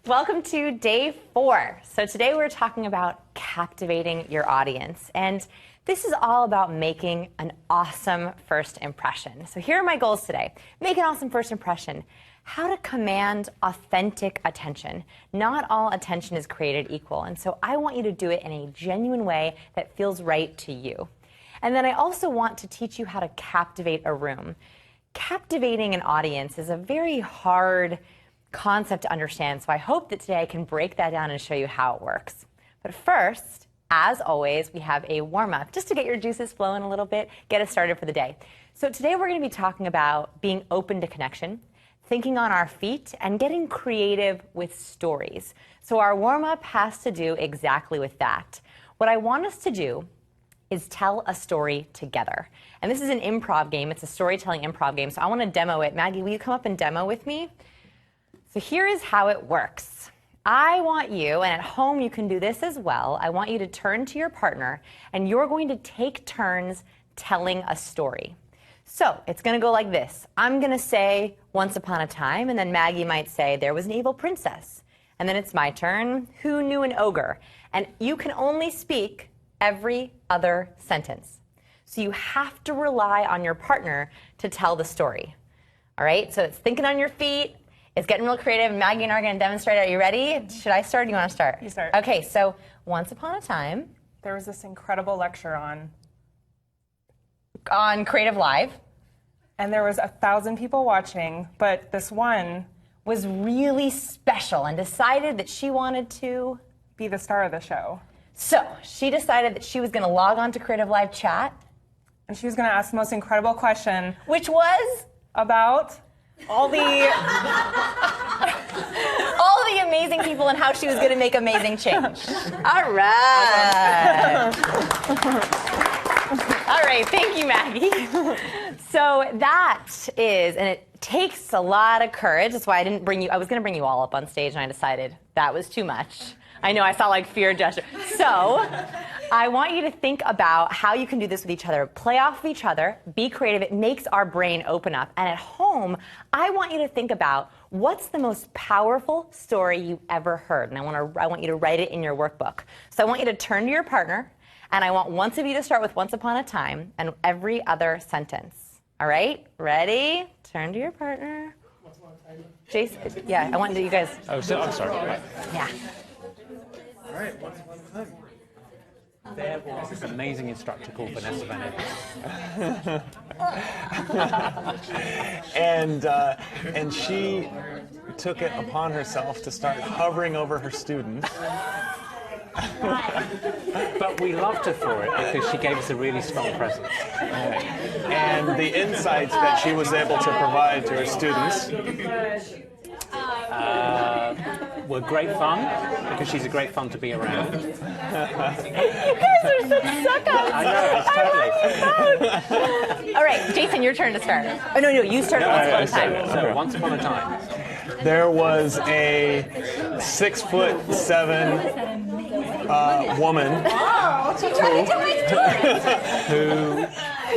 Welcome to day 4. So today we're talking about captivating your audience. And this is all about making an awesome first impression. So here are my goals today. Make an awesome first impression. How to command authentic attention. Not all attention is created equal. And so I want you to do it in a genuine way that feels right to you. And then I also want to teach you how to captivate a room. Captivating an audience is a very hard concept to understand, so I hope that today I can break that down and show you how it works. But first, as always, we have a warm-up just to get your juices flowing a little bit, get us started for the day. So today we're going to be talking about being open to connection, thinking on our feet, and getting creative with stories. So our warm-up has to do exactly with that. What I want us to do is tell a story together. And this is an improv game. It's a storytelling improv game, so I want to demo it. Maggie, will you come up and demo with me? So here is how it works. I want you, and at home you can do this as well, I want you to turn to your partner, and you're going to take turns telling a story. So it's going to go like this. I'm going to say, once upon a time, and then Maggie might say, there was an evil princess. And then it's my turn, who knew an ogre? And you can only speak every other sentence. So you have to rely on your partner to tell the story. All right, so it's thinking on your feet. It's getting real creative. Maggie and I are going to demonstrate. Are you ready? Should I start or do you want to start? You start. Okay, so once upon a time. There was this incredible lecture on Creative Live. And there was 1,000 people watching, but this one was really special and decided that she wanted to be the star of the show. So she decided that she was going to log on to Creative Live chat. And she was going to ask the most incredible question. Which was? About all the amazing people and how she was going to make amazing change. All right. All right, thank you, Maggie. So that is, and it takes a lot of courage. That's why I didn't bring you, I was going to bring you all up on stage and I decided that was too much. I know, I saw like fear gesture. So I want you to think about how you can do this with each other. Play off of each other, be creative. It makes our brain open up. And at home, I want you to think about what's the most powerful story you've ever heard. And I want you to write it in your workbook. So I want you to turn to your partner, and I want one of you to start with once upon a time and every other sentence. All right? Ready? Turn to your partner. Once upon a time. Jason, yeah, I want you guys. Oh, so I'm sorry. Yeah. All right, once upon a time. There was this amazing instructor called Vanessa Van Evans. And she took it upon herself to start hovering over her students. But we loved her for it because she gave us a really strong presence. And the insights that she was able to provide to her students were great fun because she's a great fun to be around. You guys are such suck-ups. I know, it's totally. All right, Jason, your turn to start. Oh, no, you start once upon a time. So, once upon a time. there was a 6'7" woman Who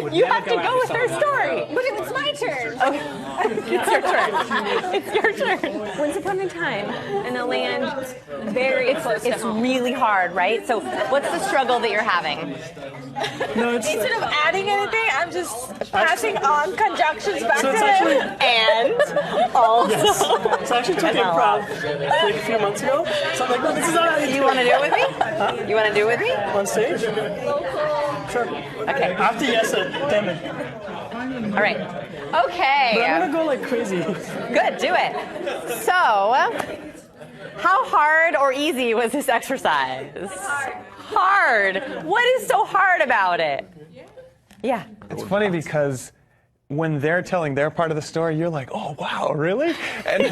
would You never have to out go with her someone story. But it's my turn. It's your turn. It's your turn. Once upon a time, in a land very close to It's home. really hard, right? So what's the struggle that you're having? No, it's Instead of adding anything, I'm just passing on conjunctions back So to it's him. actually, And also... so I actually took improv like a few months ago. So I'm like, no, this is not how You want to do it with me? You want to do it with me? on stage. Sure. Okay. After yes, damn it. All right. Okay. But I'm gonna go like crazy. Good, do it. So, how hard or easy was this exercise? Hard. What is so hard about it? Yeah. It's funny because when they're telling their part of the story, you're like, oh, wow, really? And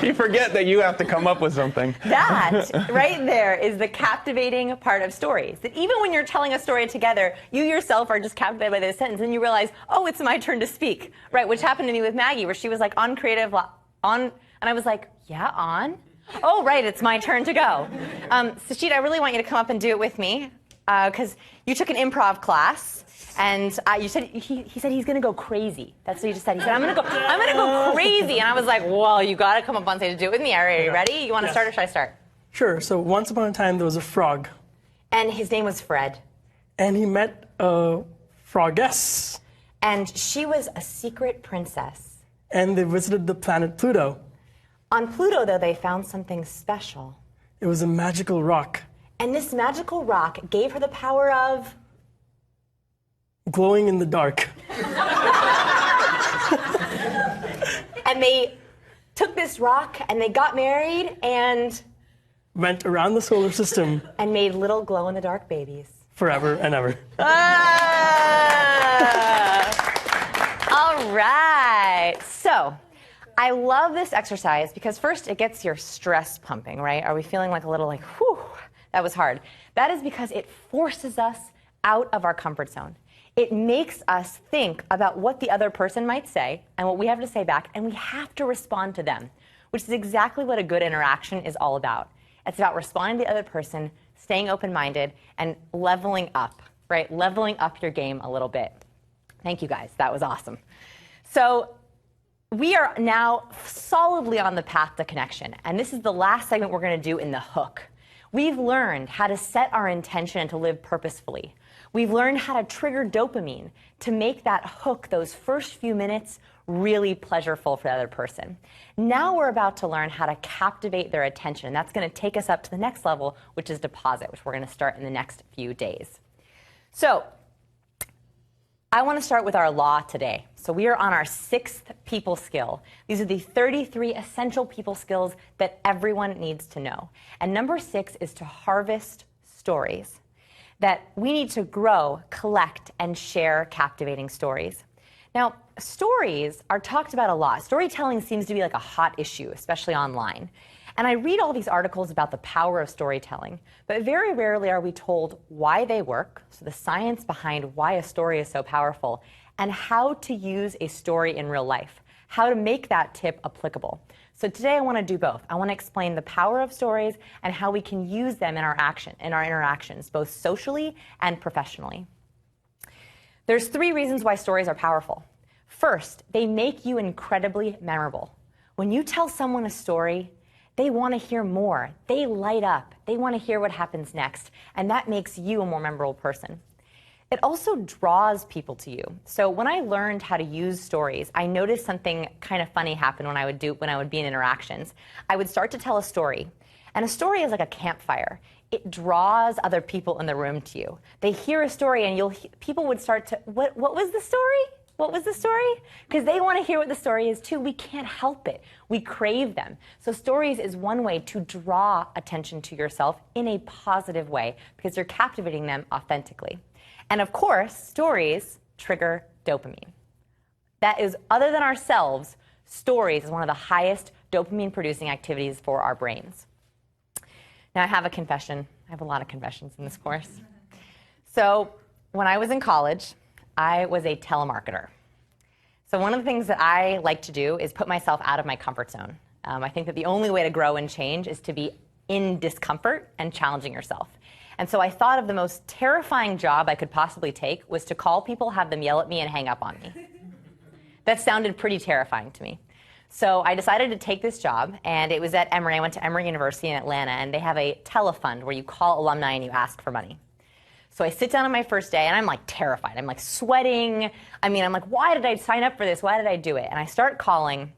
you forget that you have to come up with something. That right there is the captivating part of stories. That even when you're telling a story together, you yourself are just captivated by this sentence, and you realize, oh, it's my turn to speak, right? Which happened to me with Maggie, where she was like on creative, and I was like, yeah, on. Oh, right, it's my turn to go. Sashita, I really want you to come up and do it with me. because you took an improv class, and you said he said he's going to go crazy. That's what he just said. He said, I'm going to go crazy. And I was like, well, you got to come up on stage to do it with me. Are you ready? You want to start or should I start? Sure. So once upon a time, there was a frog. And his name was Fred. And he met a frogess. And she was a secret princess. And they visited the planet Pluto. On Pluto, though, they found something special. It was a magical rock. And this magical rock gave her the power of... glowing in the dark. And they took this rock and they got married and... went around the solar system. And made little glow-in-the-dark babies. Forever and ever. All right. So, I love this exercise because first it gets your stress pumping, right? Are we feeling like a little like, whew, that was hard? That is because it forces us out of our comfort zone. It makes us think about what the other person might say and what we have to say back, and we have to respond to them, which is exactly what a good interaction is all about. It's about responding to the other person, staying open-minded, and leveling up, right? Leveling up your game a little bit. Thank you, guys. That was awesome. So we are now solidly on the path to connection, and this is the last segment we're going to do in the hook. We've learned how to set our intention and to live purposefully. We've learned how to trigger dopamine to make that hook, those first few minutes, really pleasureful for the other person. Now we're about to learn how to captivate their attention. That's going to take us up to the next level, which is deposit, which we're going to start in the next few days. So I want to start with our law today. So we are on our 6th people skill. These are the 33 essential people skills that everyone needs to know. And number 6 is to harvest stories. That we need to grow, collect, and share captivating stories. Now, stories are talked about a lot. Storytelling seems to be like a hot issue, especially online. And I read all these articles about the power of storytelling, but very rarely are we told why they work, so the science behind why a story is so powerful, and how to use a story in real life, how to make that tip applicable. So today I want to do both. I want to explain the power of stories and how we can use them in our interactions, both socially and professionally. There's 3 reasons why stories are powerful. First, they make you incredibly memorable. When you tell someone a story, they want to hear more. They light up. They want to hear what happens next, and that makes you a more memorable person. It also draws people to you. So when I learned how to use stories, I noticed something kind of funny happen when I would be in interactions. I would start to tell a story, and a story is like a campfire. It draws other people in the room to you. They hear a story, and people would start to, what was the story? What was the story? Because they want to hear what the story is too. We can't help it. We crave them. So stories is one way to draw attention to yourself in a positive way because you're captivating them authentically. And of course, stories trigger dopamine. That is, other than ourselves, stories is one of the highest dopamine-producing activities for our brains. Now, I have a confession. I have a lot of confessions in this course. So when I was in college, I was a telemarketer. So one of the things that I like to do is put myself out of my comfort zone. I think that the only way to grow and change is to be in discomfort and challenging yourself. And so I thought of the most terrifying job I could possibly take was to call people, have them yell at me, and hang up on me. That sounded pretty terrifying to me. So I decided to take this job, and it was at Emory. I went to Emory University in Atlanta, and they have a telefund where you call alumni and you ask for money. So I sit down on my first day, and I'm like terrified. I'm like sweating. I'm like, why did I sign up for this? Why did I do it? And I start calling,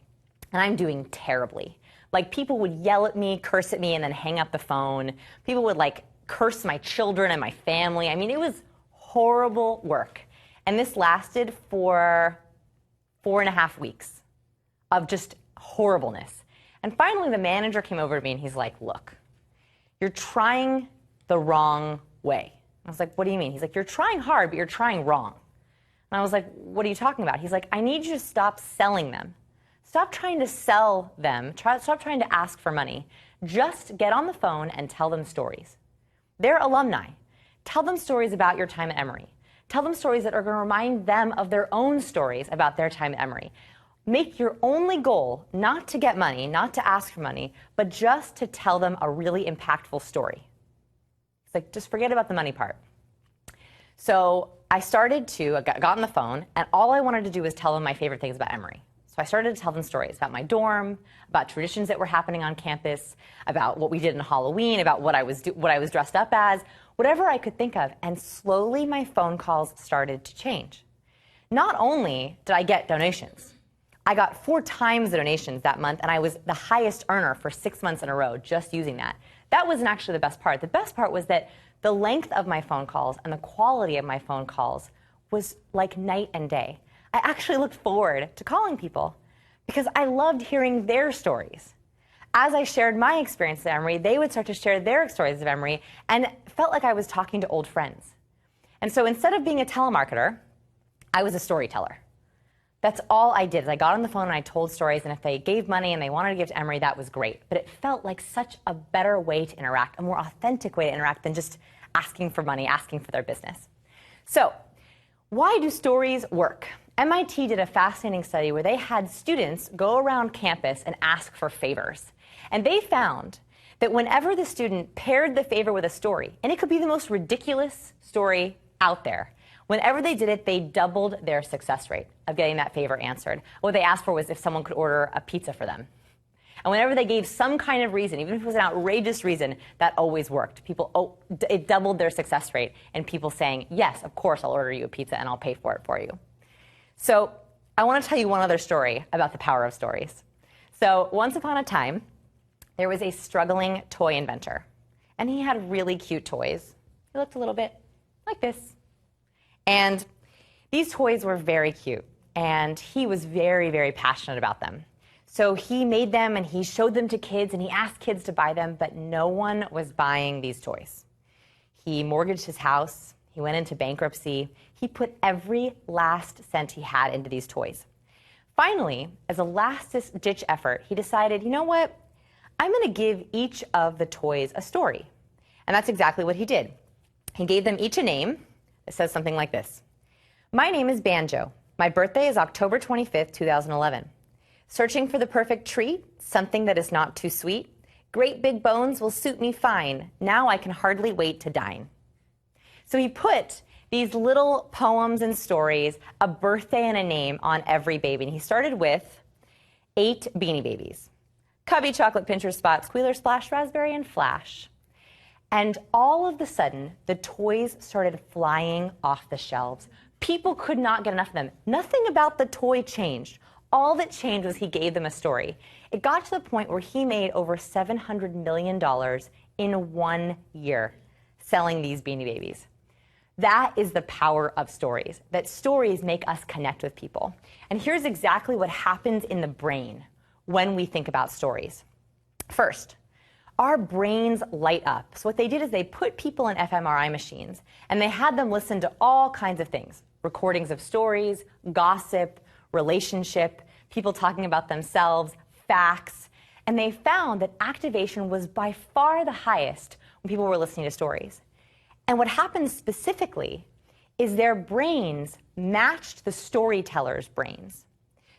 and I'm doing terribly. Like, people would yell at me, curse at me, and then hang up the phone. People would like curse my children and my family. It was horrible work. And this lasted for 4.5 weeks of just horribleness. And finally, the manager came over to me, and he's like, look, you're trying the wrong way. I was like, what do you mean? He's like, you're trying hard, but you're trying wrong. And I was like, what are you talking about? He's like, I need you to stop selling them. Stop trying to sell them. Stop trying to ask for money. Just get on the phone and tell them stories. They're alumni. Tell them stories about your time at Emory. Tell them stories that are going to remind them of their own stories about their time at Emory. Make your only goal not to get money, not to ask for money, but just to tell them a really impactful story. It's like, just forget about the money part. So I got on the phone, and all I wanted to do was tell them my favorite things about Emory. So I started to tell them stories about my dorm, about traditions that were happening on campus, about what we did in Halloween, about what I was dressed up as, whatever I could think of. And slowly my phone calls started to change. Not only did I get donations, I got 4 times the donations that month, and I was the highest earner for 6 months in a row just using that. That wasn't actually the best part. The best part was that the length of my phone calls and the quality of my phone calls was like night and day. I actually looked forward to calling people because I loved hearing their stories. As I shared my experience at Emory, they would start to share their stories of Emory, and it felt like I was talking to old friends. And so instead of being a telemarketer, I was a storyteller. That's all I did. Is I got on the phone and I told stories, and if they gave money and they wanted to give to Emory, that was great. But it felt like such a better way to interact, a more authentic way to interact than just asking for money, asking for their business. So, why do stories work? MIT did a fascinating study where they had students go around campus and ask for favors. And they found that whenever the student paired the favor with a story, and it could be the most ridiculous story out there, whenever they did it, they doubled their success rate of getting that favor answered. What they asked for was if someone could order a pizza for them. And whenever they gave some kind of reason, even if it was an outrageous reason, that always worked. It doubled their success rate, and people saying, yes, of course, I'll order you a pizza and I'll pay for it for you. So I want to tell you one other story about the power of stories. So once upon a time, there was a struggling toy inventor, and he had really cute toys. He looked a little bit like this. And these toys were very cute, and he was very, very passionate about them. So he made them, and he showed them to kids, and he asked kids to buy them, but no one was buying these toys. He mortgaged his house. He went into bankruptcy. He put every last cent he had into these toys. Finally, as a last-ditch effort, he decided, you know what? I'm going to give each of the toys a story. And that's exactly what he did. He gave them each a name. It says something like this. My name is Banjo. My birthday is October 25th, 2011. Searching for the perfect treat, something that is not too sweet. Great big bones will suit me fine. Now I can hardly wait to dine. So he put these little poems and stories, a birthday and a name on every baby. And he started with 8 Beanie Babies. Cubby, Chocolate, Pincher, Spot, Squealer, Splash, Raspberry, and Flash. And all of a sudden, the toys started flying off the shelves. People could not get enough of them. Nothing about the toy changed. All that changed was he gave them a story. It got to the point where he made over $700 million in 1 year selling these Beanie Babies. That is the power of stories, that stories make us connect with people. And here's exactly what happens in the brain when we think about stories. First, our brains light up. So what they did is they put people in fMRI machines, and they had them listen to all kinds of things, recordings of stories, gossip, relationship, people talking about themselves, facts, and they found that activation was by far the highest when people were listening to stories. And what happened specifically is their brains matched the storytellers' brains.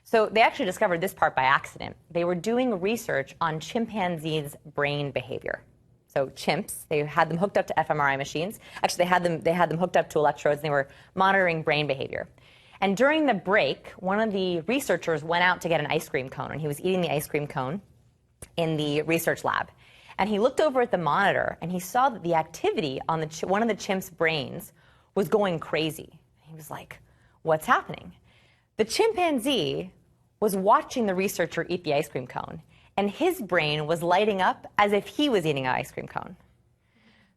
So they actually discovered this part by accident. They were doing research on chimpanzees' brain behavior. So chimps, they had them hooked up to fMRI machines. Actually, they had them hooked up to electrodes, and they were monitoring brain behavior. And during the break, one of the researchers went out to get an ice cream cone, and he was eating the ice cream cone in the research lab. And he looked over at the monitor, and he saw that the activity on one of the chimp's brains was going crazy. He was like, what's happening? The chimpanzee was watching the researcher eat the ice cream cone, and his brain was lighting up as if he was eating an ice cream cone.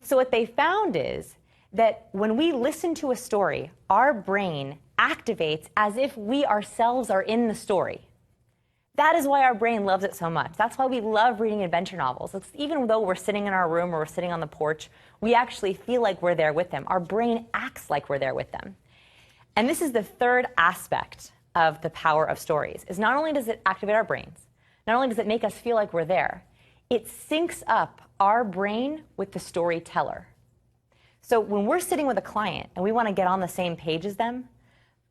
So what they found is that when we listen to a story, our brain activates as if we ourselves are in the story. That is why our brain loves it so much. That's why we love reading adventure novels. Even though we're sitting in our room or we're sitting on the porch, we actually feel like we're there with them. Our brain acts like we're there with them. And this is the third aspect of the power of stories, is not only does it activate our brains, not only does it make us feel like we're there, it syncs up our brain with the storyteller. So when we're sitting with a client and we want to get on the same page as them,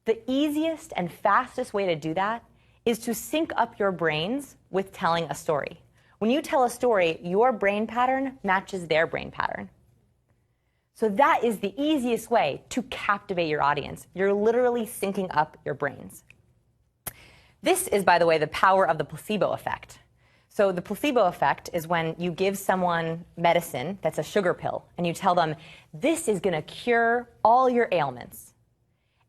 the easiest and fastest way to do that is to sync up your brains with telling a story. When you tell a story, your brain pattern matches their brain pattern. So that is the easiest way to captivate your audience. You're literally syncing up your brains. This is, by the way, the power of the placebo effect. So the placebo effect is when you give someone medicine that's a sugar pill, and you tell them, this is going to cure all your ailments.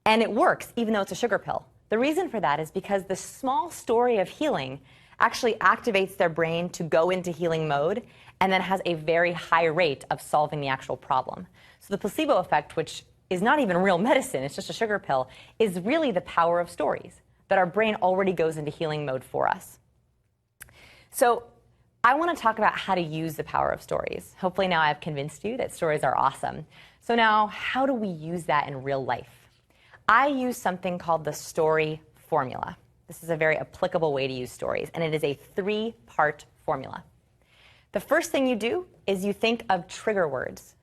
And it works, even though it's a sugar pill. The reason for that is because the small story of healing actually activates their brain to go into healing mode, and then has a very high rate of solving the actual problem. So the placebo effect, which is not even real medicine, it's just a sugar pill, is really the power of stories, that our brain already goes into healing mode for us. So I want to talk about how to use the power of stories. Hopefully now I've convinced you that stories are awesome. So now, how do we use that in real life? I use something called the story formula. This is a very applicable way to use stories, and it is a 3-part formula. The first thing you do is you think of trigger words.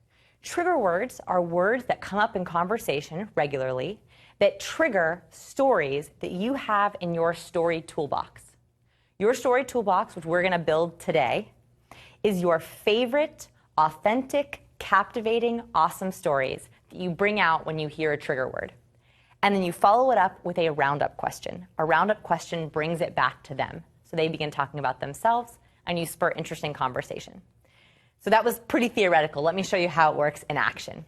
Trigger words are words that come up in conversation regularly that trigger stories that you have in your story toolbox. Your story toolbox, which we're going to build today, is your favorite, authentic, captivating, awesome stories that you bring out when you hear a trigger word. And then you follow it up with a roundup question. A roundup question brings it back to them. So they begin talking about themselves, and you spur interesting conversation. So that was pretty theoretical. Let me show you how it works in action.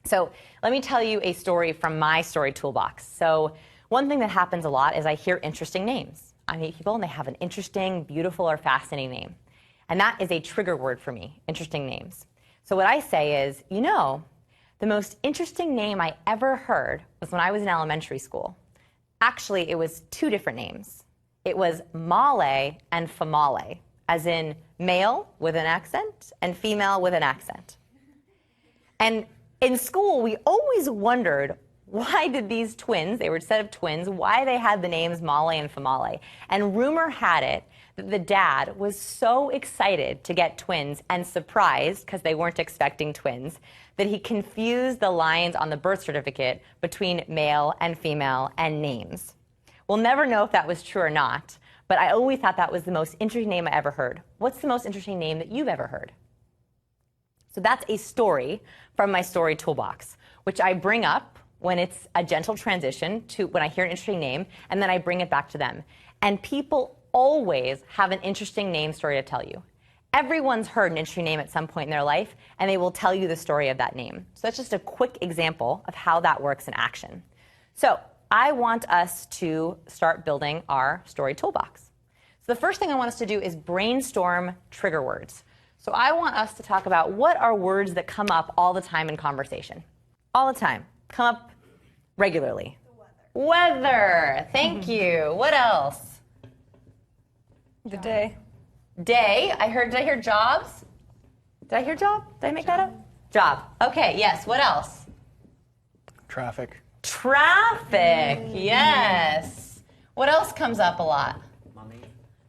So let me tell you a story from my story toolbox. So one thing that happens a lot is I hear interesting names. I meet people and they have an interesting, beautiful, or fascinating name. And that is a trigger word for me, interesting names. So what I say is, you know, the most interesting name I ever heard was when I was in elementary school. Actually, it was 2 different names. It was Male and Famale, as in male with an accent and female with an accent. And in school, we always wondered, why did these twins, they were a set of twins, why they had the names Male and Famale? And rumor had it that the dad was so excited to get twins and surprised, because they weren't expecting twins, that he confused the lines on the birth certificate between male and female and names. We'll never know if that was true or not, but I always thought that was the most interesting name I ever heard. What's the most interesting name that you've ever heard? So that's a story from my story toolbox, which I bring up when it's a gentle transition to when I hear an interesting name, and then I bring it back to them. And people always have an interesting name story to tell you. Everyone's heard an interesting name at some point in their life, and they will tell you the story of that name. So that's just a quick example of how that works in action. So I want us to start building our story toolbox. So the first thing I want us to do is brainstorm trigger words. So I want us to talk about what are words that come up all the time in conversation. All the time. Come up regularly. Weather. Thank you. What else? The day. Day. Did I hear jobs? Did I hear job? Did I make that up? Job. Okay, yes. What else? Traffic. Traffic. Yes. What else comes up a lot? Money.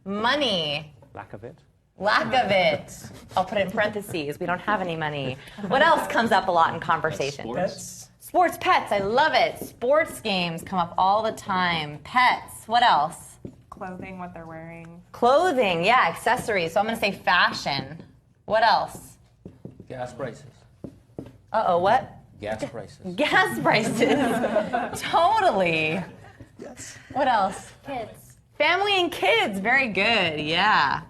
Money. Lack of it. Lack of it. I'll put it in parentheses. We don't have any money. What else comes up a lot in conversation? Pets. Sports, pets. I love it. Sports games come up all the time. Pets. What else? Clothing, what they're wearing. Clothing. Yeah, accessories. So I'm going to say fashion. What else? Gas prices. Uh-oh, what? Gas prices. Gas prices. Totally. Yes. What else? Kids. Family and kids. Very good. Yeah.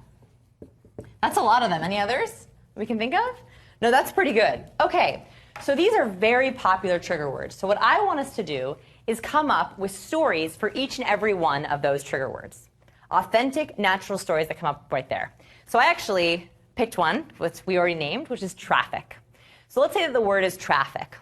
That's a lot of them. Any others we can think of? No, that's pretty good. Okay. So these are very popular trigger words. So what I want us to do is come up with stories for each and every one of those trigger words. Authentic, natural stories that come up right there. So I actually picked one, which we already named, which is traffic. So let's say that the word is traffic.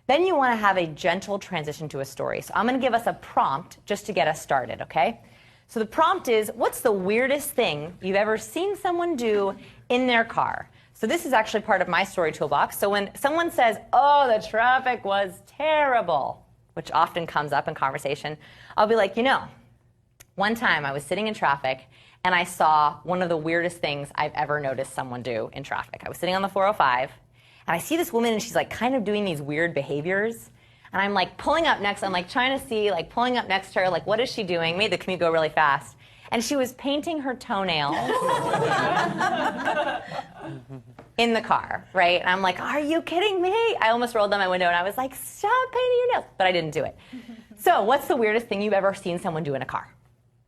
Then you want to have a gentle transition to a story. So I'm going to give us a prompt just to get us started, okay? So the prompt is, what's the weirdest thing you've ever seen someone do in their car? So this is actually part of my story toolbox. So when someone says, oh, the traffic was terrible, which often comes up in conversation, I'll be like, you know, one time I was sitting in traffic and I saw one of the weirdest things I've ever noticed someone do in traffic. I was sitting on the 405 and I see this woman and she's like kind of doing these weird behaviors. And I'm like pulling up next, I'm like trying to see, like pulling up next to her, like what is she doing? Made the commute go really fast. and she was painting her toenails in the car, right? And I'm like, are you kidding me? I almost rolled down my window and I was like, stop painting your nails. But I didn't do it. So what's the weirdest thing you've ever seen someone do in a car?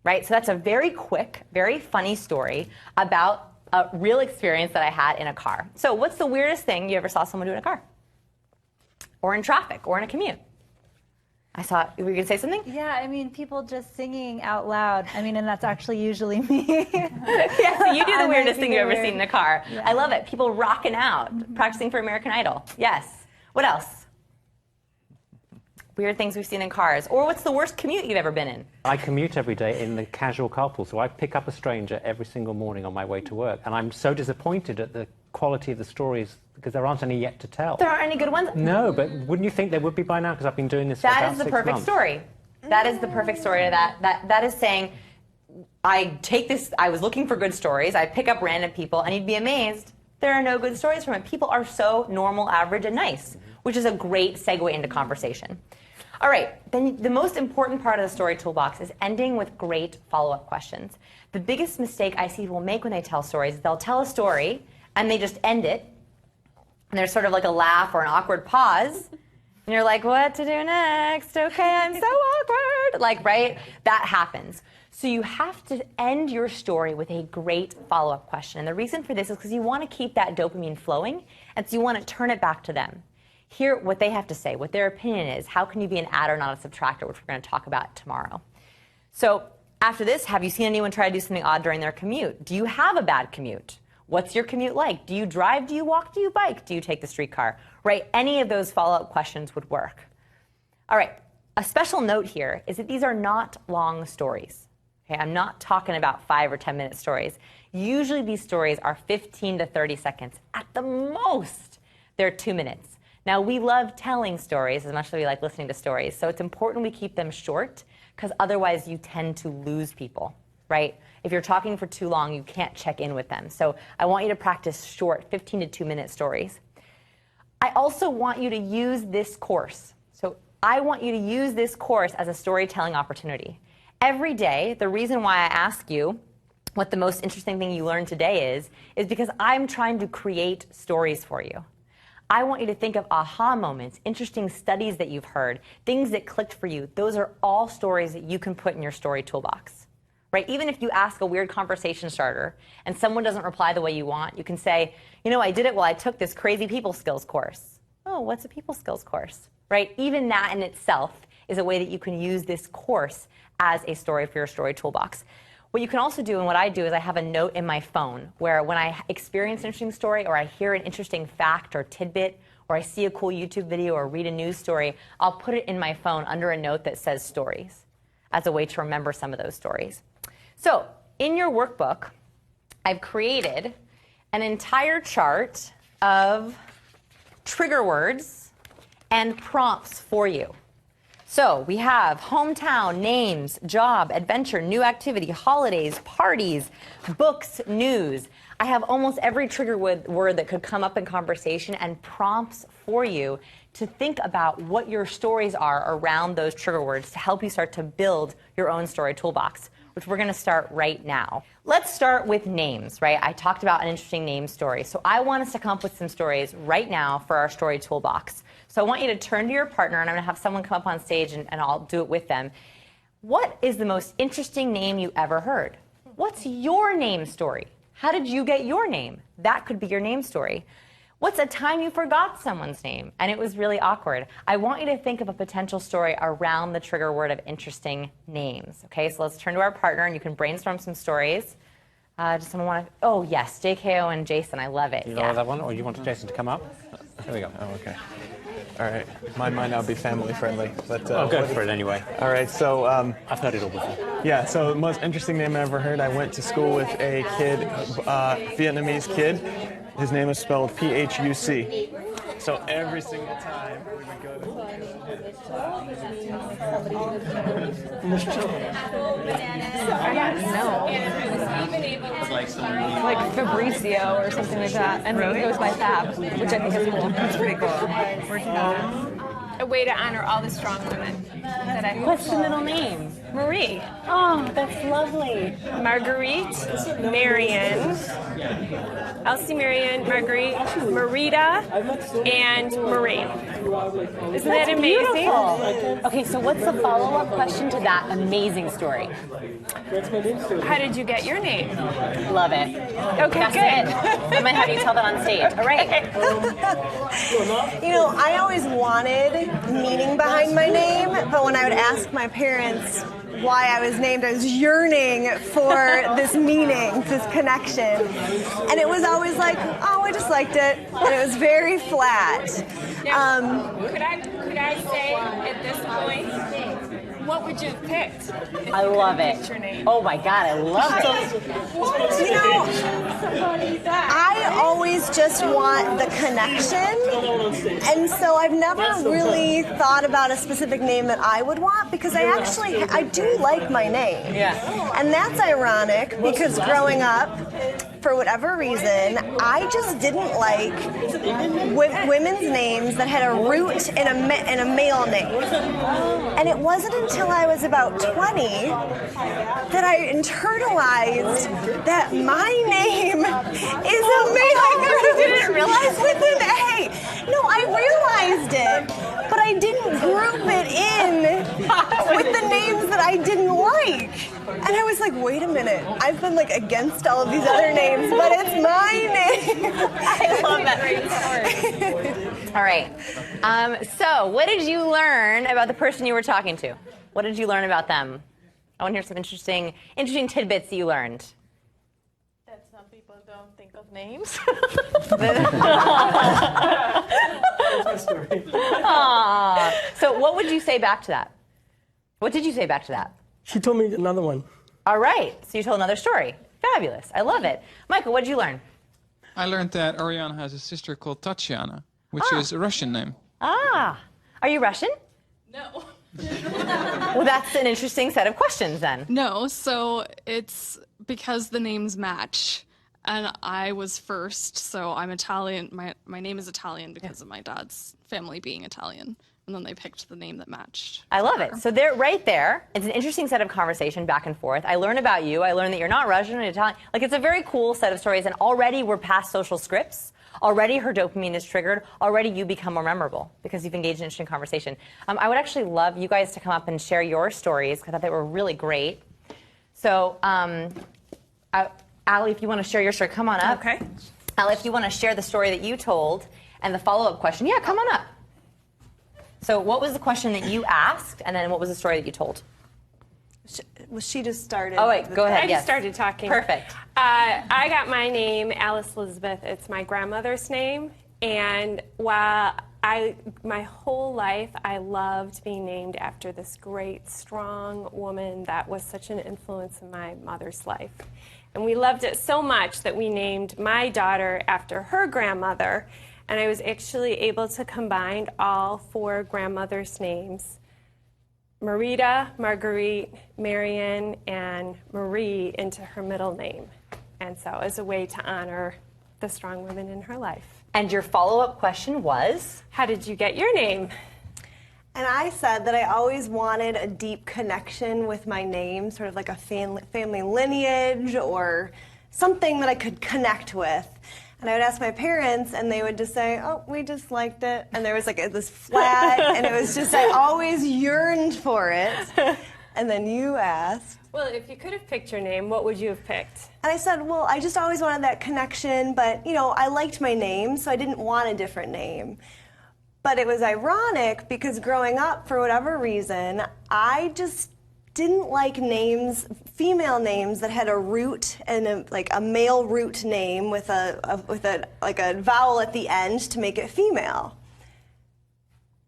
Right? So that's a very quick, very funny story about a real experience that I had in a car. So what's the weirdest thing you ever saw someone do in a car? Or in traffic, or in a commute? I saw, were you going to say something? Yeah, I mean, people just singing out loud. I mean, and that's actually usually me. Yeah, so you do the weirdest thing you've ever seen in a car. Yeah. I love it. People rocking out, practicing for American Idol. Yes. What else? Weird things we've seen in cars. Or what's the worst commute you've ever been in? I commute every day in the casual carpool, so I pick up a stranger every single morning on my way to work. And I'm so disappointed at the quality of the stories because there aren't any yet to tell. There aren't any good ones? No, but wouldn't you think there would be by now? Because I've been doing this for about 6 months. That is the perfect story. That is the perfect story to that is saying, I take this, I was looking for good stories, I pick up random people, and you'd be amazed, there are no good stories from it. People are so normal, average, and nice, which is a great segue into conversation. All right, then the most important part of the story toolbox is ending with great follow-up questions. The biggest mistake I see people make when they tell stories is they'll tell a story and they just end it, and there's sort of like a laugh or an awkward pause, and you're like, what to do next? Okay, I'm so awkward. Like, right? That happens. So you have to end your story with a great follow-up question. And the reason for this is because you want to keep that dopamine flowing, and so you want to turn it back to them. Hear what they have to say, what their opinion is. How can you be an adder, not a subtractor, which we're going to talk about tomorrow. So after this, have you seen anyone try to do something odd during their commute? Do you have a bad commute? What's your commute like? Do you drive? Do you walk? Do you bike? Do you take the streetcar? Right? Any of those follow-up questions would work. All right. A special note here is that these are not long stories. Okay? I'm not talking about 5 or 10-minute stories. Usually these stories are 15 to 30 seconds. At the most, they're 2 minutes. Now, we love telling stories as much as we like listening to stories, so it's important we keep them short, because otherwise you tend to lose people, right? If you're talking for too long, you can't check in with them. So I want you to practice short, 15 to 2-minute stories. I also want you to use this course. So I want you to use this course as a storytelling opportunity. Every day, the reason why I ask you what the most interesting thing you learned today is because I'm trying to create stories for you. I want you to think of aha moments, interesting studies that you've heard, things that clicked for you. Those are all stories that you can put in your story toolbox, right? Even if you ask a weird conversation starter and someone doesn't reply the way you want, you can say, you know, I did it while I took this crazy people skills course. Oh, what's a people skills course, right? Even that in itself is a way that you can use this course as a story for your story toolbox. What you can also do, and what I do, is I have a note in my phone where when I experience an interesting story or I hear an interesting fact or tidbit or I see a cool YouTube video or read a news story, I'll put it in my phone under a note that says stories as a way to remember some of those stories. So in your workbook, I've created an entire chart of trigger words and prompts for you. So we have hometown, names, job, adventure, new activity, holidays, parties, books, news. I have almost every trigger word that could come up in conversation and prompts for you to think about what your stories are around those trigger words to help you start to build your own story toolbox, which we're going to start right now. Let's start with names, right? I talked about an interesting name story. So I want us to come up with some stories right now for our story toolbox. So I want you to turn to your partner, and I'm going to have someone come up on stage, and I'll do it with them. What is the most interesting name you ever heard? What's your name story? How did you get your name? That could be your name story. What's a time you forgot someone's name and it was really awkward? I want you to think of a potential story around the trigger word of interesting names. Okay, so let's turn to our partner, and you can brainstorm some stories. Does someone want to? Oh, yes, JKO and Jason. I love it. You know that one, or you want Jason to come up? Here we go. Oh, okay. All right. Mine might not be family friendly, but I'll go for it anyway. All right. So I've heard it all before. yeah. So the most interesting name I ever heard. I went to school with a kid, Vietnamese kid. His name is spelled P-H-U-C. So every single time we would go to Like Fabricio or something like that. And it goes by Fab, which I think is cool. That's pretty cool. A way to honor all the strong women that I What's the middle name? Marie. Oh, that's lovely. Marguerite, Marion, Elsie, Marion, Marguerite, Marita, and Marie. Isn't that amazing? Beautiful. Okay, so what's the follow-up question to that amazing story? How did you get your name? Love it. Okay, That's good. it. I might have you tell that on stage. All right. You know, I always wanted meaning behind my name, but when I would ask my parents why I was named, I was yearning for this meaning, this connection. And it was always like, oh, I just liked it. And it was very flat. Now, could I say at this point, what would you have picked? I love it. Your name? Oh my God, I love it. You know, I always just want the connection. And so I've never really thought about a specific name that I would want because I do like my name. Yeah. And that's ironic because growing up, for whatever reason, I just didn't like women's names that had a root in a male name. And it wasn't until I was about 20 that I internalized that my name is a male. You didn't realize within no, I realized it, but I didn't group it in with the names that I didn't like. And I was like, wait a minute, I've been like against all of these other names, but it's my name. I love that. All right. So, what did you learn about the person you were talking to? What did you learn about them? I want to hear some interesting tidbits that you learned. That some people don't think of names. Aww. So, what would you say back to that? What did you say back to that? She told me another one. All right. So you told another story. Fabulous. I love it. Michael, what did you learn? I learned that Ariana has a sister called Tatiana, which is a Russian name. Ah. Are you Russian? No. Well, that's an interesting set of questions then. No, so it's because the names match. And I was first, so I'm Italian. My name is Italian because of my dad's family being Italian. And then they picked the name that matched. I love it. So they're right there. It's an interesting set of conversation back and forth. I learn about you. I learn that you're not Russian or Italian. Like, it's a very cool set of stories. And already we're past social scripts. Already her dopamine is triggered. Already you become more memorable because you've engaged in interesting conversation. I would actually love you guys to come up and share your stories because I thought they were really great. So, Allie, if you want to share your story, come on up. Okay. Allie, if you want to share the story that you told and the follow-up question, yeah, come on up. So what was the question that you asked, and then what was the story that you told? Well, she just started. Oh, wait, go ahead. I just started talking. Perfect. I got my name, Alice Elizabeth. It's my grandmother's name. And while my whole life, I loved being named after this great, strong woman that was such an influence in my mother's life. And we loved it so much that we named my daughter after her grandmother. And I was actually able to combine all four grandmothers' names, Marita, Marguerite, Marion, and Marie, into her middle name. And so as a way to honor the strong women in her life. And your follow-up question was? How did you get your name? And I said that I always wanted a deep connection with my name, sort of like a family lineage or something that I could connect with. And I would ask my parents, and they would just say, oh, we just liked it. And there was like this flat, and it was just, I always yearned for it. And then you asked. Well, if you could have picked your name, what would you have picked? And I said, well, I just always wanted that connection, but, you know, I liked my name, so I didn't want a different name. But it was ironic because growing up, for whatever reason, I just didn't like names, female names that had a root and a male root name with a vowel at the end to make it female.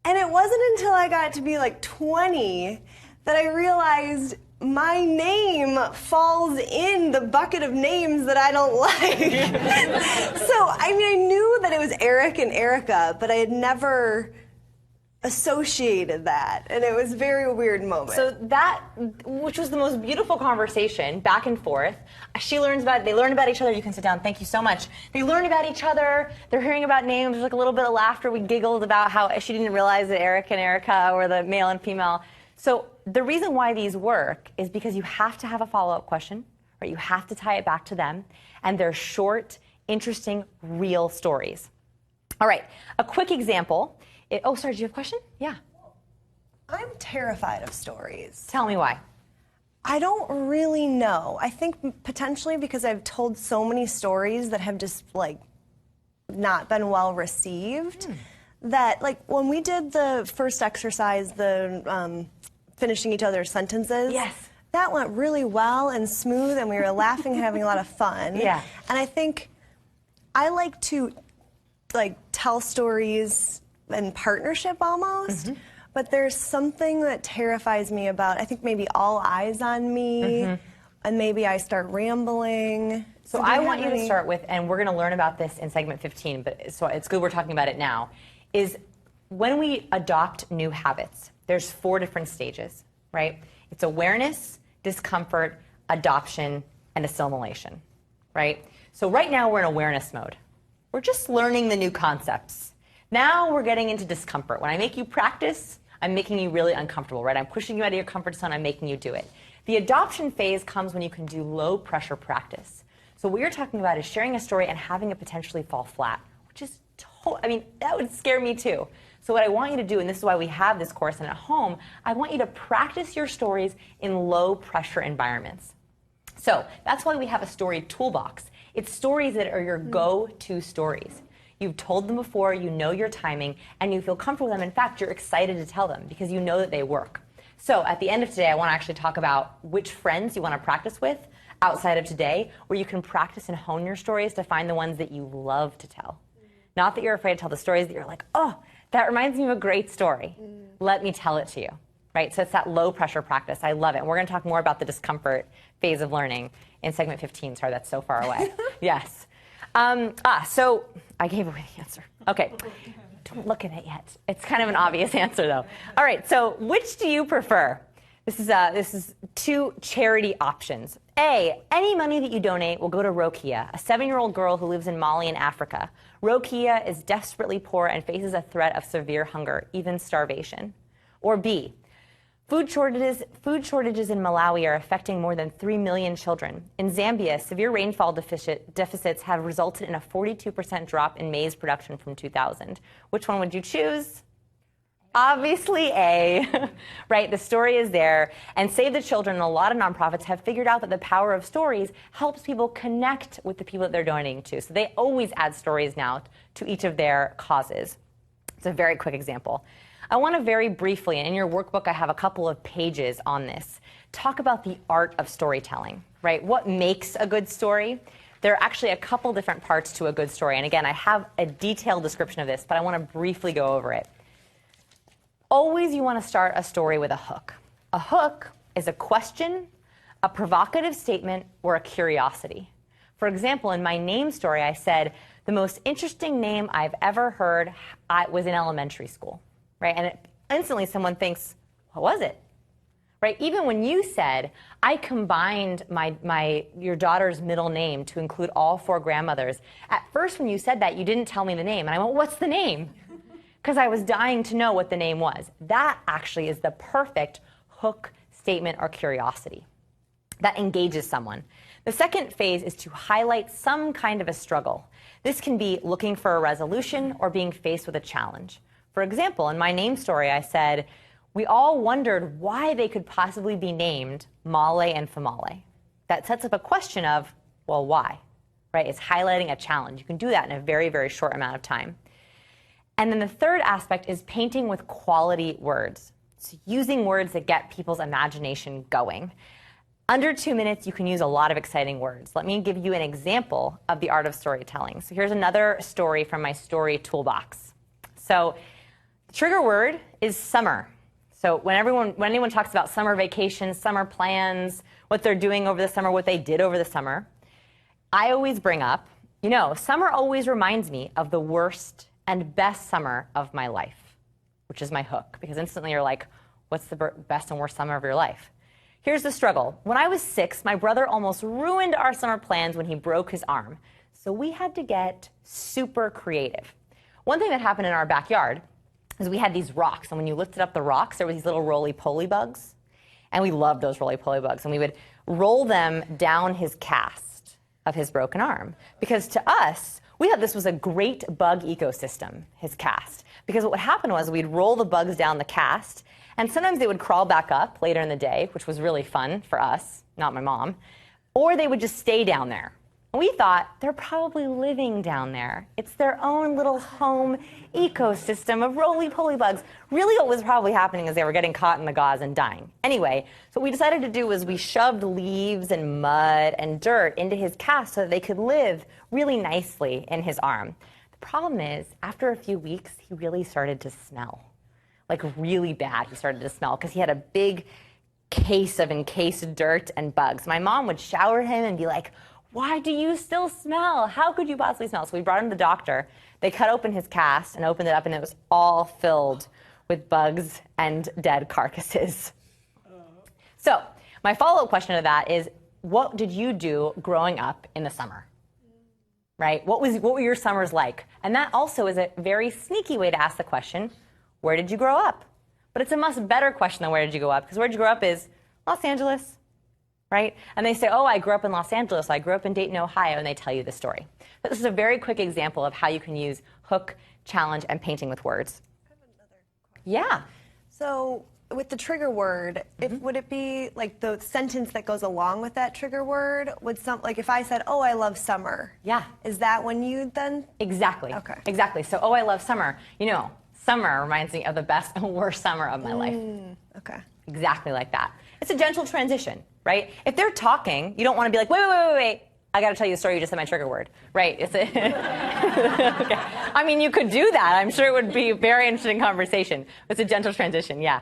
And it wasn't until I got to be like 20 that I realized my name falls in the bucket of names that I don't like. So, I mean, I knew that it was Eric and Erica, but I had never associated that, and it was a very weird moment. So that, which was the most beautiful conversation, back and forth. They learn about each other. You can sit down. Thank you so much. They learn about each other. They're hearing about names. There's like a little bit of laughter. We giggled about how she didn't realize that Eric and Erica were the male and female. So the reason why these work is because you have to have a follow-up question, right? You have to tie it back to them, and they're short, interesting, real stories. All right, a quick example. Oh, sorry, do you have a question? Yeah. I'm terrified of stories. Tell me why. I don't really know. I think potentially because I've told so many stories that have just like not been well received. That like when we did the first exercise, the finishing each other's sentences. Yes. That went really well and smooth, and we were laughing and having a lot of fun. Yeah. And I think I like to like tell stories in partnership almost. But there's something that terrifies me about, I think maybe all eyes on me, and maybe I start rambling. So I want you to start with, and we're going to learn about this in segment 15, but so it's good we're talking about it now, is when we adopt new habits, there's 4 different stages, right? It's awareness, discomfort, adoption, and assimilation, right? So right now we're in awareness mode. We're just learning the new concepts. Now we're getting into discomfort. When I make you practice, I'm making you really uncomfortable, right? I'm pushing you out of your comfort zone, I'm making you do it. The adoption phase comes when you can do low pressure practice. So what you're talking about is sharing a story and having it potentially fall flat, which is, I mean, that would scare me too. So what I want you to do, and this is why we have this course and at home, I want you to practice your stories in low pressure environments. So that's why we have a story toolbox. It's stories that are your go-to stories. You've told them before, you know your timing, and you feel comfortable with them. In fact, you're excited to tell them because you know that they work. So at the end of today, I want to actually talk about which friends you want to practice with outside of today, where you can practice and hone your stories to find the ones that you love to tell. Not that you're afraid to tell the stories that you're like, oh, that reminds me of a great story. Let me tell it to you, right? So it's that low pressure practice. I love it. And we're going to talk more about the discomfort phase of learning in segment 15. Sorry, that's so far away. Yes. So I gave away the answer. Okay. Don't look at it yet. It's kind of an obvious answer, though. All right. So which do you prefer? This is 2 charity options. A, any money that you donate will go to Rokia, a 7-year-old girl who lives in Mali in Africa. Rokia is desperately poor and faces a threat of severe hunger, even starvation. Or B, food shortages in Malawi are affecting more than 3 million children. In Zambia, severe rainfall deficits have resulted in a 42% drop in maize production from 2000. Which one would you choose? Obviously A, right? The story is there. And Save the Children and a lot of nonprofits have figured out that the power of stories helps people connect with the people that they're donating to. So they always add stories now to each of their causes. It's a very quick example. I want to very briefly, and in your workbook I have a couple of pages on this, talk about the art of storytelling, right? What makes a good story? There are actually a couple different parts to a good story. And again, I have a detailed description of this, but I want to briefly go over it. Always you want to start a story with a hook. A hook is a question, a provocative statement, or a curiosity. For example, in my name story, I said, the most interesting name I've ever heard was in elementary school, right? And instantly someone thinks, what was it? Right? Even when you said, I combined your daughter's middle name to include all 4 grandmothers, at first when you said that, you didn't tell me the name. And I went, what's the name? Because I was dying to know what the name was. That actually is the perfect hook, statement, or curiosity that engages someone. The second phase is to highlight some kind of a struggle. This can be looking for a resolution or being faced with a challenge. For example, in my name story, I said, we all wondered why they could possibly be named Male and Famale. That sets up a question of, well, why? Right? It's highlighting a challenge. You can do that in a very, very short amount of time. And then the third aspect is painting with quality words. So using words that get people's imagination going. Under 2 minutes, you can use a lot of exciting words. Let me give you an example of the art of storytelling. So here's another story from my story toolbox. So the trigger word is summer. So when anyone talks about summer vacations, summer plans, what they're doing over the summer, what they did over the summer, I always bring up, summer always reminds me of the worst and best summer of my life, which is my hook, because instantly you're like, what's the best and worst summer of your life? Here's the struggle. When I was 6, my brother almost ruined our summer plans when he broke his arm. So we had to get super creative. One thing that happened in our backyard is we had these rocks, and when you lifted up the rocks, there were these little roly-poly bugs. And we loved those roly-poly bugs. And we would roll them down his cast of his broken arm. Because to us, we thought this was a great bug ecosystem, his cast. Because what would happen was we'd roll the bugs down the cast, and sometimes they would crawl back up later in the day, which was really fun for us, not my mom, or they would just stay down there. And we thought, they're probably living down there. It's their own little home ecosystem of roly-poly bugs. Really what was probably happening is they were getting caught in the gauze and dying. Anyway, so what we decided to do was we shoved leaves and mud and dirt into his cast so that they could live really nicely in his arm. The problem is, after a few weeks, he really started to smell. Like really bad, he started to smell because he had a big case of encased dirt and bugs. My mom would shower him and be like, why do you still smell? How could you possibly smell? So we brought him to the doctor. They cut open his cast and opened it up, and it was all filled with bugs and dead carcasses. So my follow-up question to that is, what did you do growing up in the summer? Right? What were your summers like? And that also is a very sneaky way to ask the question, where did you grow up? But it's a much better question than where did you grow up, because where did you grow up is Los Angeles, right? And they say, oh, I grew up in Los Angeles, I grew up in Dayton, Ohio, and they tell you the story. But this is a very quick example of how you can use hook, challenge, and painting with words. I have another question. Yeah. So with the trigger word, would it be like the sentence that goes along with that trigger word? Like if I said, oh, I love summer. Yeah. Is that when you then? Exactly. Okay. Exactly. So, oh, I love summer. You know, summer reminds me of the best and worst summer of my life. Okay. Exactly like that. It's a gentle transition, right? If they're talking, you don't want to be like, wait. I got to tell you a story. You just said my trigger word, right? It's a okay. I mean, you could do that. I'm sure it would be a very interesting conversation. It's a gentle transition, yeah.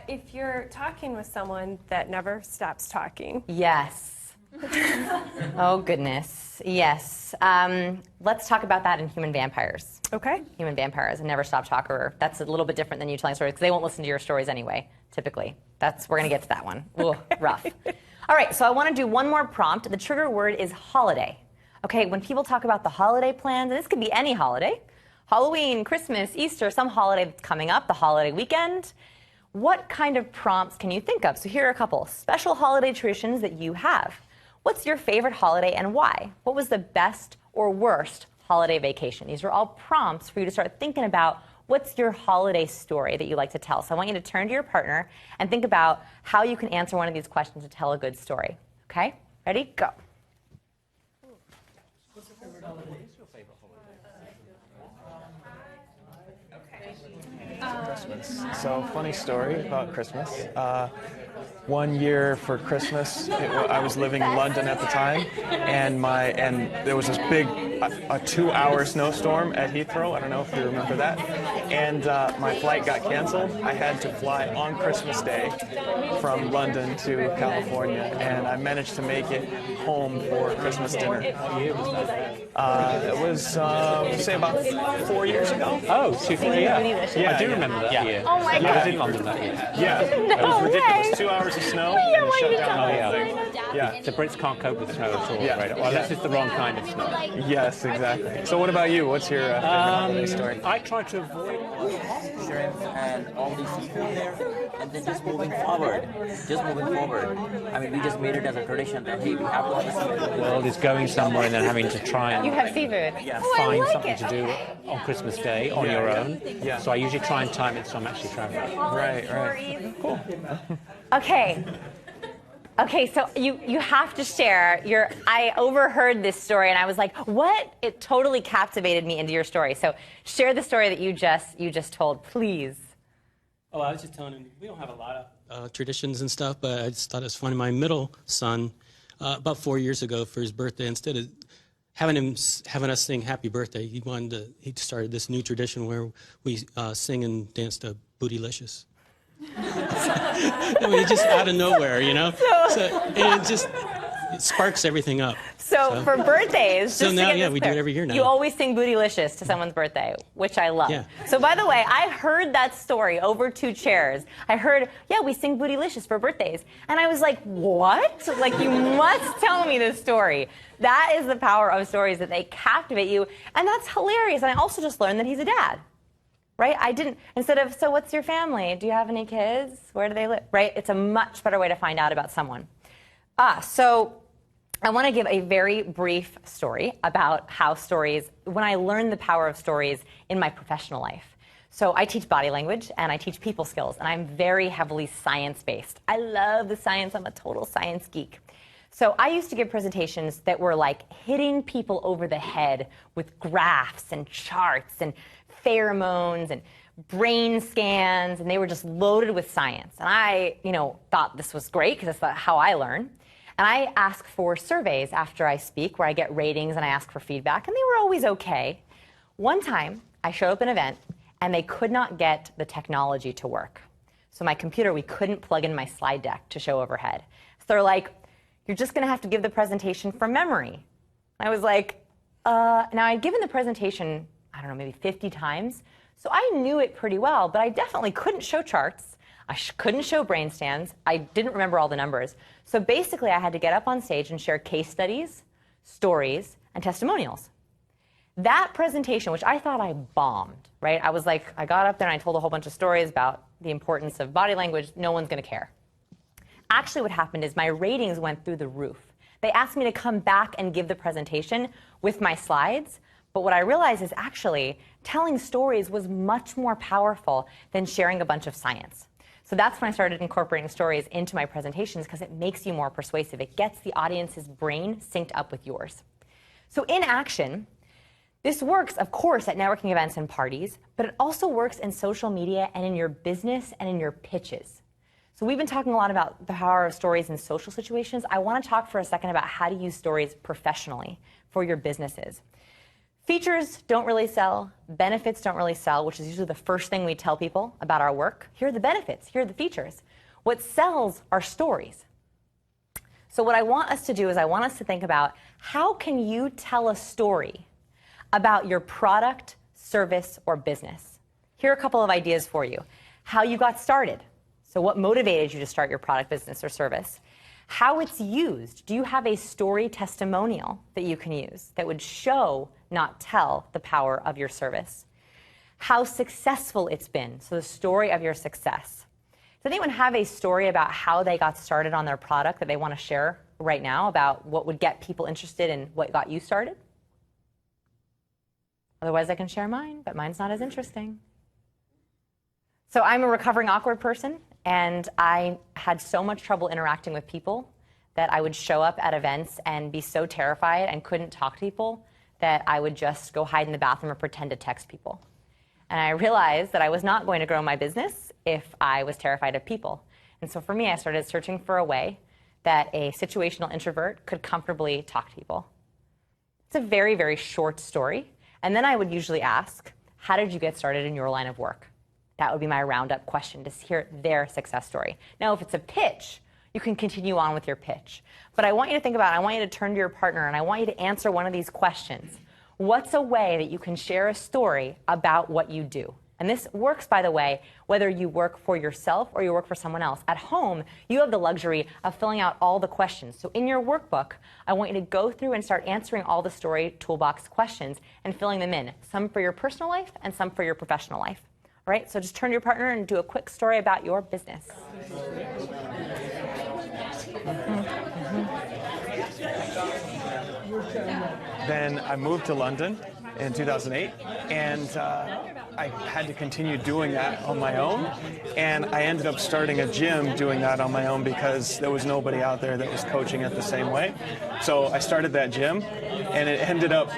If you're talking with someone that never stops talking. Yes. Oh, goodness. Yes. Let's talk about that in human vampires. Okay. Human vampires, a never stop talker. That's a little bit different than you telling stories, because they won't listen to your stories anyway, typically. We're going to get to that one. Ooh, rough. All right, so I want to do one more prompt. The trigger word is holiday. Okay, when people talk about the holiday plans, and this could be any holiday, Halloween, Christmas, Easter, some holiday that's coming up, the holiday weekend, what kind of prompts can you think of? So here are a couple. Special holiday traditions that you have. What's your favorite holiday and why? What was the best or worst holiday vacation? These are all prompts for you to start thinking about what's your holiday story that you like to tell. So I want you to turn to your partner and think about how you can answer one of these questions to tell a good story. Okay? Ready? Go. What's your favorite holiday? Christmas. So, funny story about Christmas. One year for Christmas, I was living in London at the time, and there was this big, a 2-hour snowstorm at Heathrow. I don't know if you remember that. And my flight got canceled. I had to fly on Christmas Day from London to California, and I managed to make it home for Christmas dinner. It was, say, about 4 years ago. Oh, 2, 3, yeah. I do remember that year. Oh my I God. was in London that year. Yeah, it was ridiculous. 2 hours of snow and it shut down the whole thing. Yeah. The Brits can't cope with snow at all. Yeah. Right? Well, this is the wrong kind of snow. Yes, exactly. So what about you? What's your favorite holiday story? I try to avoid Shrimp and all these seafood there, and then just moving forward. I mean, we just made it as a tradition that, hey, we have to have a seafood. the world is going somewhere and then having to try and You have seafood. find something to do on Christmas Day on your own. Yeah. So I usually try and time it so I'm actually traveling. Right. Cool. Okay, so you have to share I overheard this story and I was like, what? It totally captivated me into your story. So share the story that you just told, please. Oh, I was just telling him, we don't have a lot of traditions and stuff, but I just thought it was funny. My middle son, about 4 years ago for his birthday, instead of having us sing happy birthday, he started this new tradition where we sing and dance to Bootylicious. I mean, just out of nowhere, you know? And it sparks everything up. So for birthdays, So just now, to get yeah, this we do clear, it every year now. You always sing Bootylicious to someone's birthday, which I love. Yeah. So by the way, I heard that story over 2 chairs. I heard, yeah, we sing Bootylicious for birthdays. And I was like, what? Like, you must tell me this story. That is the power of stories, that they captivate you. And that's hilarious. And I also just learned that he's a dad. right? I didn't, instead of, so what's your family? Do you have any kids? Where do they live? Right? It's a much better way to find out about someone. So I want to give a very brief story about how stories, when I learned the power of stories in my professional life. So I teach body language and I teach people skills, and I'm very heavily science-based. I love the science. I'm a total science geek. So I used to give presentations that were like hitting people over the head with graphs and charts and pheromones and brain scans, and they were just loaded with science. And I, thought this was great because that's how I learn. And I ask for surveys after I speak where I get ratings and I ask for feedback, and they were always okay. One time, I showed up at an event, and they could not get the technology to work. So my computer, we couldn't plug in my slide deck to show overhead. So they're like, you're just going to have to give the presentation from memory. I was like, now I'd given the presentation, I don't know, maybe 50 times. So I knew it pretty well, but I definitely couldn't show charts. I couldn't show brain scans. I didn't remember all the numbers. So basically, I had to get up on stage and share case studies, stories, and testimonials. That presentation, which I thought I bombed, right? I was like, I got up there and I told a whole bunch of stories about the importance of body language. No one's going to care. Actually, what happened is my ratings went through the roof. They asked me to come back and give the presentation with my slides. But what I realized is actually telling stories was much more powerful than sharing a bunch of science. So that's when I started incorporating stories into my presentations, because it makes you more persuasive. It gets the audience's brain synced up with yours. So in action, this works, of course, at networking events and parties, but it also works in social media and in your business and in your pitches. So we've been talking a lot about the power of stories in social situations. I want to talk for a second about how to use stories professionally for your businesses. Features don't really sell, benefits don't really sell, which is usually the first thing we tell people about our work. Here are the benefits, here are the features. What sells are stories. So what I want us to do is I want us to think about, how can you tell a story about your product, service, or business? Here are a couple of ideas for you. How you got started. So what motivated you to start your product, business, or service? How it's used. Do you have a story testimonial that you can use that would show, not tell, the power of your service? How successful it's been. So the story of your success. Does anyone have a story about how they got started on their product that they want to share right now, about what would get people interested in what got you started? Otherwise, I can share mine, but mine's not as interesting. So I'm a recovering awkward person, and I had so much trouble interacting with people that I would show up at events and be so terrified and couldn't talk to people that I would just go hide in the bathroom or pretend to text people. And I realized that I was not going to grow my business if I was terrified of people. And so for me, I started searching for a way that a situational introvert could comfortably talk to people. It's a very, very short story. And then I would usually ask, how did you get started in your line of work? That would be my roundup question, to hear their success story. Now, if it's a pitch, you can continue on with your pitch. But I want you to think about it. I want you to turn to your partner, and I want you to answer one of these questions. What's a way that you can share a story about what you do? And this works, by the way, whether you work for yourself or you work for someone else. At home, you have the luxury of filling out all the questions. So in your workbook, I want you to go through and start answering all the story toolbox questions and filling them in, some for your personal life and some for your professional life. All right, so just turn to your partner and do a quick story about your business. Then I moved to London in 2008, and I had to continue doing that on my own. And I ended up starting a gym doing that on my own because there was nobody out there that was coaching it the same way. So I started that gym, and it ended up,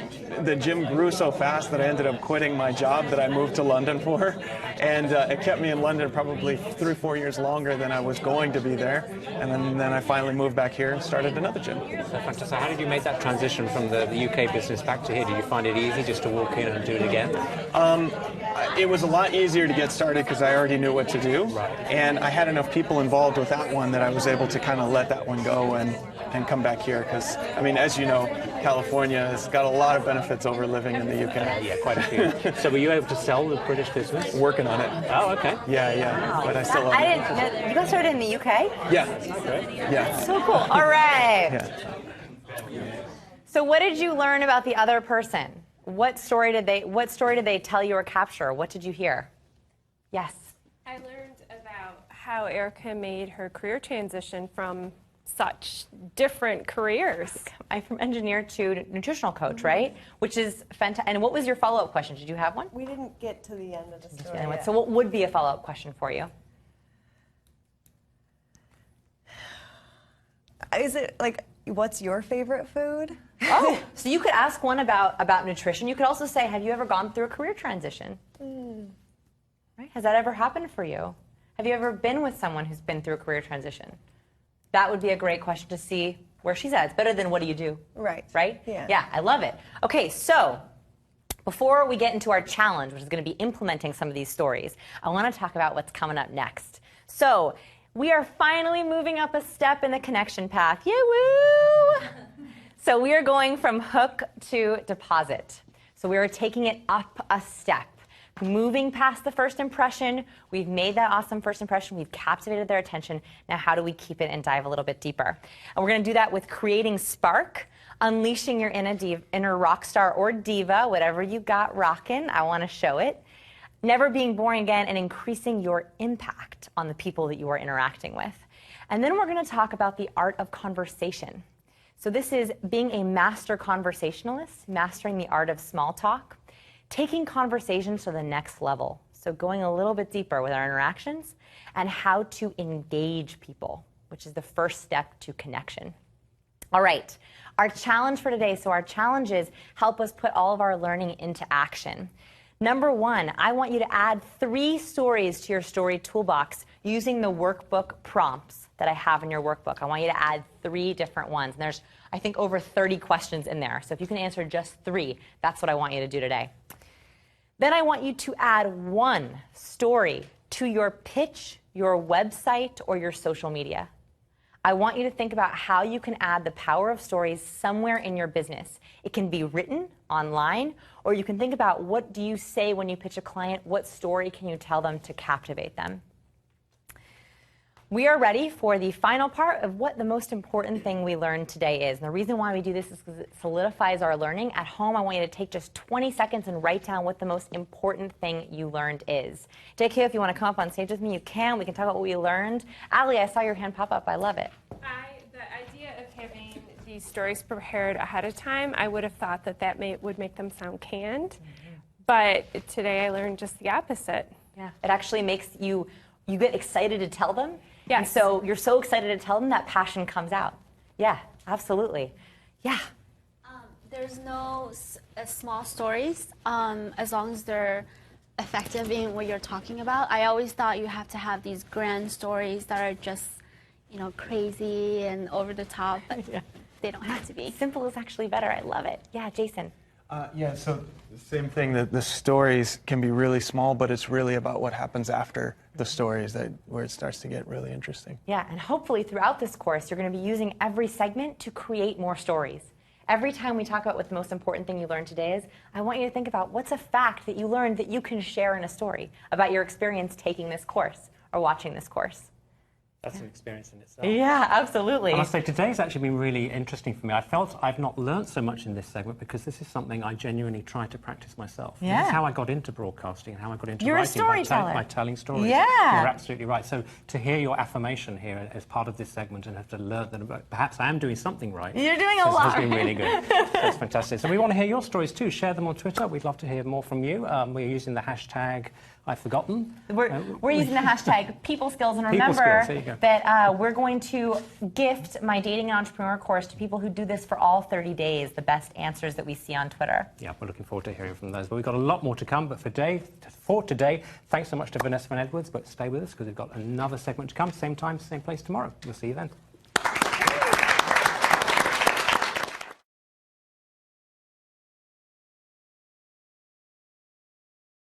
the gym grew so fast that I ended up quitting my job that I moved to London for. And it kept me in London probably 3 or 4 years longer than I was going to be there. And then I finally moved back here and started another gym. So fantastic. How did you make that transition from the UK business back to here? Did you find it easy just to walk in and do it again? It was a lot easier to get started because I already knew what to do. Right. And I had enough people involved with that one that I was able to kind of let that one go and come back here. Because, I mean, as you know, California has got a lot of benefits over living in the UK. Yeah, quite a few. So were you able to sell the British business? Working on it. Oh, okay. Yeah. Wow. But I still own I it. didn't know, you got started in the UK? Yeah. Okay. Yeah. So cool. All right. Yeah. So what did you learn about the other person what story did they tell you or capture? What did you hear? Yes. I learned about how Erica made her career transition from such different careers. I'm from engineer to nutritional coach, right? Which is fantastic. And what was your follow-up question? Did you have one? We didn't get to the end of the story Anyway, yet. so what would be a follow-up question for you? Is it like, what's your favorite food? Oh, so you could ask one about nutrition. You could also say, have you ever gone through a career transition? Right? Has that ever happened for you? Have you ever been with someone who's been through a career transition? That would be a great question to see where she's at. It's better than what do you do? Right. Right? Yeah. Yeah, I love it. Okay, so before we get into our challenge, which is going to be implementing some of these stories, I want to talk about what's coming up next. So we are finally moving up a step in the connection path. Yay-woo! So we are going from hook to deposit. So we are taking it up a step. Moving past the first impression, we've made that awesome first impression, we've captivated their attention. Now how do we keep it and dive a little bit deeper? And we're going to do that with creating spark, unleashing your inner rock star or diva, whatever you got rocking. I want to show it. Never being boring again, and increasing your impact on the people that you are interacting with. And then we're going to talk about the art of conversation. So this is being a master conversationalist, mastering the art of small talk, taking conversations to the next level. So going a little bit deeper with our interactions and how to engage people, which is the first step to connection. All right, our challenge for today. So our challenge is help us put all of our learning into action. Number one, I want you to add 3 stories to your story toolbox using the workbook prompts that I have in your workbook. I want you to add 3 different ones. And there's, I think, over 30 questions in there. So if you can answer just 3, that's what I want you to do today. Then I want you to add 1 story to your pitch, your website, or your social media. I want you to think about how you can add the power of stories somewhere in your business. It can be written online, or you can think about what do you say when you pitch a client, what story can you tell them to captivate them. We are ready for the final part of what the most important thing we learned today is. And the reason why we do this is because it solidifies our learning. At home, I want you to take just 20 seconds and write down what the most important thing you learned is. JK, if you want to come up on stage with me, you can. We can talk about what we learned. Ali, I saw your hand pop up. I love it. The idea of having these stories prepared ahead of time, I would have thought that would make them sound canned. But today I learned just the opposite. Yeah, it actually makes you get excited to tell them. Yes. And so you're so excited to tell them that passion comes out. Yeah, absolutely. Yeah. There's no small stories as long as they're effective in what you're talking about. I always thought you have to have these grand stories that are just, crazy and over the top, but they don't have to be. Simple is actually better. I love it. Yeah, Jason. Yeah, so the same thing, that the stories can be really small, but it's really about what happens after the stories where it starts to get really interesting. Yeah, and hopefully throughout this course, you're going to be using every segment to create more stories. Every time we talk about what the most important thing you learned today is, I want you to think about what's a fact that you learned that you can share in a story about your experience taking this course or watching this course. That's an experience in itself. Yeah, absolutely. I must say, today's actually been really interesting for me. I felt I've not learned so much in this segment because this is something I genuinely try to practice myself. Yeah. This is how I got into broadcasting and how I got into You're a writing storyteller. by telling stories. Yeah. You're absolutely right. So to hear your affirmation here as part of this segment and have to learn that perhaps I am doing something right. You're doing a lot. Has been really good. That's fantastic. So we want to hear your stories too. Share them on Twitter. We'd love to hear more from you. We're using the hashtag I've forgotten. We're using the hashtag people skills, and People remember skills, there you go. that we're going to gift my dating and entrepreneur course to people who do this for all 30 days, the best answers that we see on Twitter. Yeah, we're looking forward to hearing from those. But we've got a lot more to come. But for today, thanks so much to Vanessa Van Edwards. But stay with us because we've got another segment to come. Same time, same place tomorrow. We'll see you then.